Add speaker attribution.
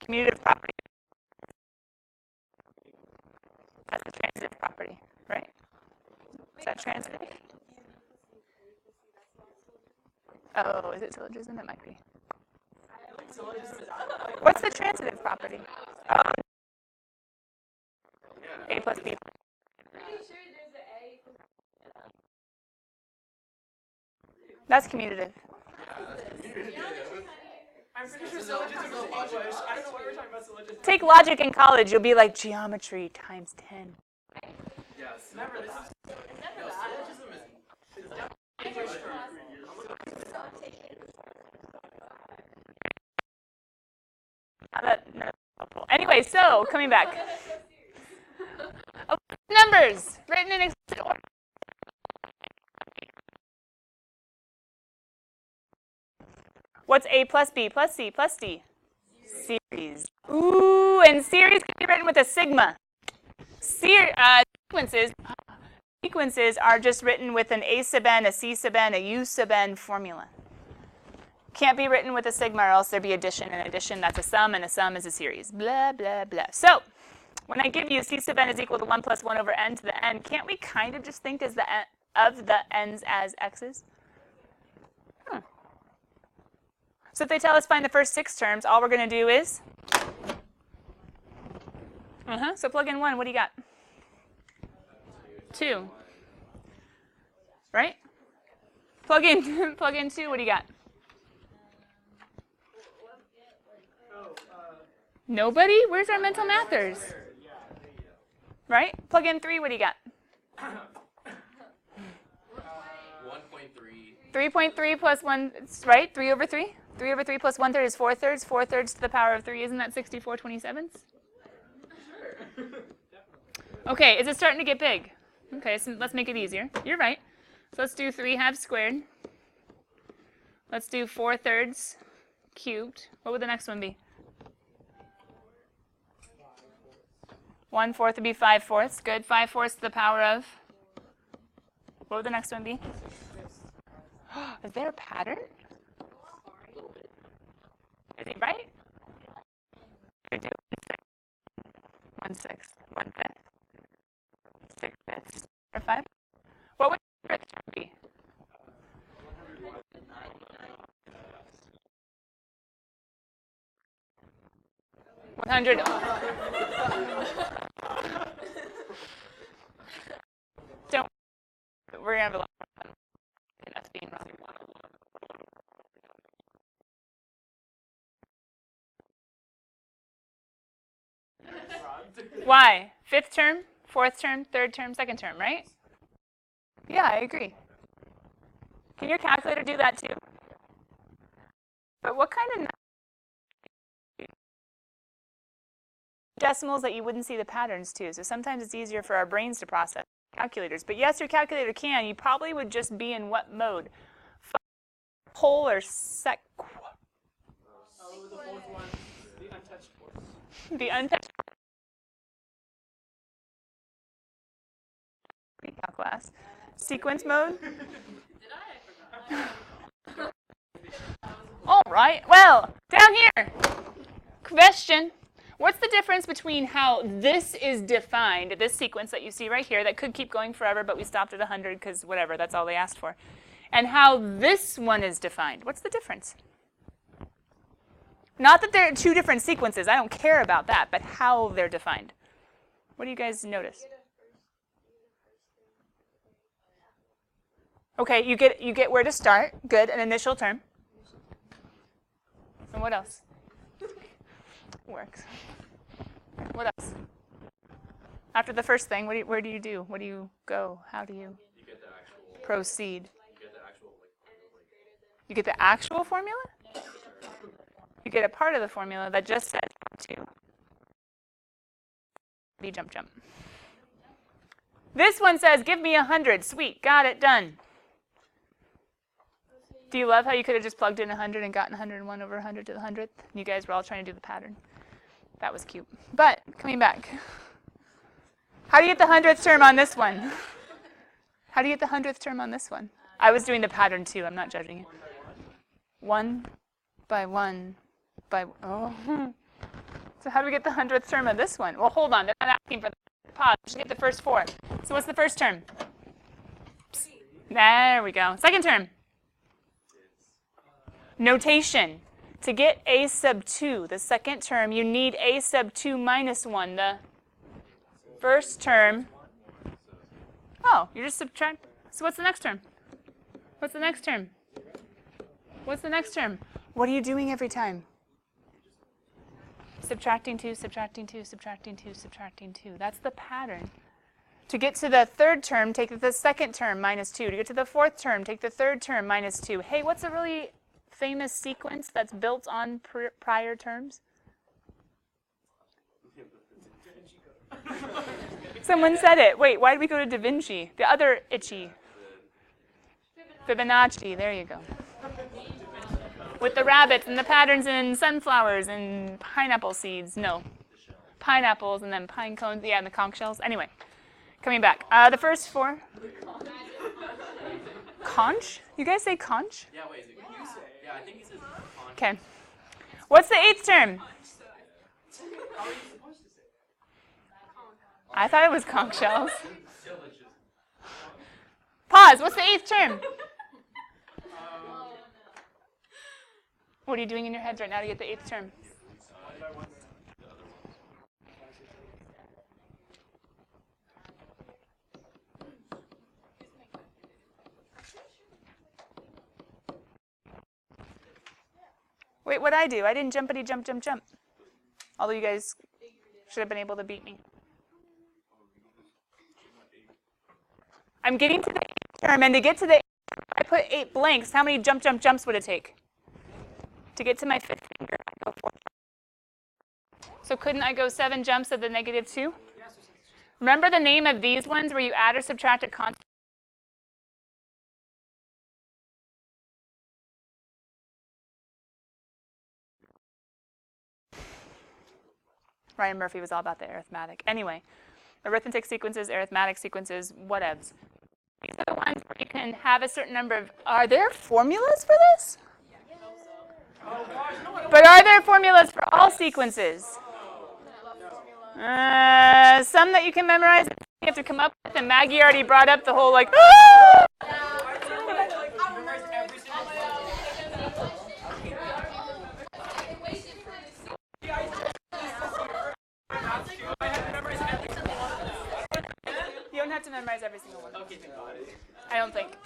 Speaker 1: commutative property. That's the transitive property, right? Is that transitive? Oh, is it syllogism? It might be. What's the transitive property? A plus B. That's commutative.
Speaker 2: I'm pretty sure syllogism is English. I don't know why we're talking about syllogism.
Speaker 1: Take logic in college, you'll be like geometry times 10.
Speaker 2: Yes. Remember, this is syllogism is English term.
Speaker 1: Anyway, so coming back. Numbers written in explicit order. What's A plus B plus C plus D? Series. Ooh, and series can be written with a sigma. Sequences are just written with an A sub n, a C sub n, a U sub n formula. Can't be written with a sigma or else there'd be addition. And addition, that's a sum, and a sum is a series. Blah, blah, blah. So when I give you C sub n is equal to 1 plus 1 over n to the n, can't we kind of just think of the n's as x's? So if they tell us find the first 6 terms, all we're going to do is, so plug in 1, what do you got? 2. Right? Plug in 2, what do you got? Nobody? Where's our mental mathers? Right? Plug in 3, what do you got?
Speaker 2: 1.3.
Speaker 1: 3.3 plus 1, right? 3 over 3? 3 over 3 plus 1/3 is 4/3. 4/3 to the power of 3. Isn't that 64/27?
Speaker 2: Sure.
Speaker 1: Okay, is it starting to get big? Okay, so let's make it easier. You're right. So let's do 3/2 squared. Let's do 4/3 cubed. What would the next one be? 1/4 would be 5/4. Good. 5/4 to the power of. What would the next one be? Is there a pattern? Is he right? 1/6, 1/5, 6/5, or 5. What would the fifth term be? 100. Don't. We're gonna have a lot more fun. That's being wrong. Why? 5th term, 4th term, 3rd term, 2nd term, right? Yeah, I agree. Can your calculator do that too? But what kind of decimals that you wouldn't see the patterns to? So sometimes it's easier for our brains to process calculators. But yes, your calculator can. You probably would just be in what mode? Whole or sec?
Speaker 2: Oh, the fourth one, the untouched force.
Speaker 1: The untouched. Class. Sequence mode.
Speaker 2: Did I? Forgot.
Speaker 1: All right. Well, down here. Question. What's the difference between how this is defined, this sequence that you see right here that could keep going forever, but we stopped at 100 because whatever, that's all they asked for, and how this one is defined? What's the difference? Not that they're 2 different sequences. I don't care about that, but how they're defined. What do you guys notice? Okay, you get where to start. Good, an initial term. And what else? Works. What else? After the first thing, where do you do? What do you go? How do you proceed? You get the actual formula? You get a part of the formula that just says to be jump. This one says, give me 100. Sweet, got it, done. Do you love how you could have just plugged in 100 and gotten 101 over 100 to the 100th? You guys were all trying to do the pattern. That was cute. But, coming back. How do you get the 100th term on this one? How do you get the 100th term on this one? I was doing the pattern too. I'm not judging you. 1 by 1 by... Oh. So how do we get the 100th term of this one? Well, hold on. They're not asking for the pause. We should get the first 4. So what's the first term? There we go. Second term. Notation. To get a sub 2, the second term, you need a sub 2 minus 1, the first term. Oh, you just subtract. So what's the next term? What's the next term? What's the next term? What are you doing every time? Subtracting 2, subtracting 2, subtracting 2, subtracting 2. That's the pattern. To get to the third term, take the second term minus 2. To get to the fourth term, take the third term minus 2. Hey, what's a really famous sequence that's built on prior terms? Someone said it. Wait, why did we go to Da Vinci? The other itchy. Fibonacci. There you go. With the rabbits and the patterns and sunflowers and pineapple seeds. No. Pineapples and then pine cones. Yeah, and the conch shells. Anyway, coming back. The first 4. Conch? You guys say conch?
Speaker 2: Yeah, wait, is it yeah, I think he says conch.
Speaker 1: Okay. What's the 8th term? I thought it was conch shells. Pause. What's the 8th term? What are you doing in your heads right now to get the 8th term? Wait, what'd I do? I didn't jumpity jump, jump, jump. Although you guys should have been able to beat me. I'm getting to the 8th term, and to get to the 8th term, I put 8 blanks. How many jump, jump, jumps would it take? To get to my 5th finger, I go 4. So couldn't I go 7 jumps at the -2? Remember the name of these ones where you add or subtract a constant? Ryan Murphy was all about the arithmetic. Anyway, arithmetic sequences, arithmetic sequences, whatevs. These are the ones where you can have a certain number of... Are there formulas for this? But are there formulas for all sequences? Some that you can memorize, you have to come up with, and Maggie already brought up the whole like, ah! You don't have to memorize every single one.
Speaker 2: Okay, thank God.
Speaker 1: I don't think.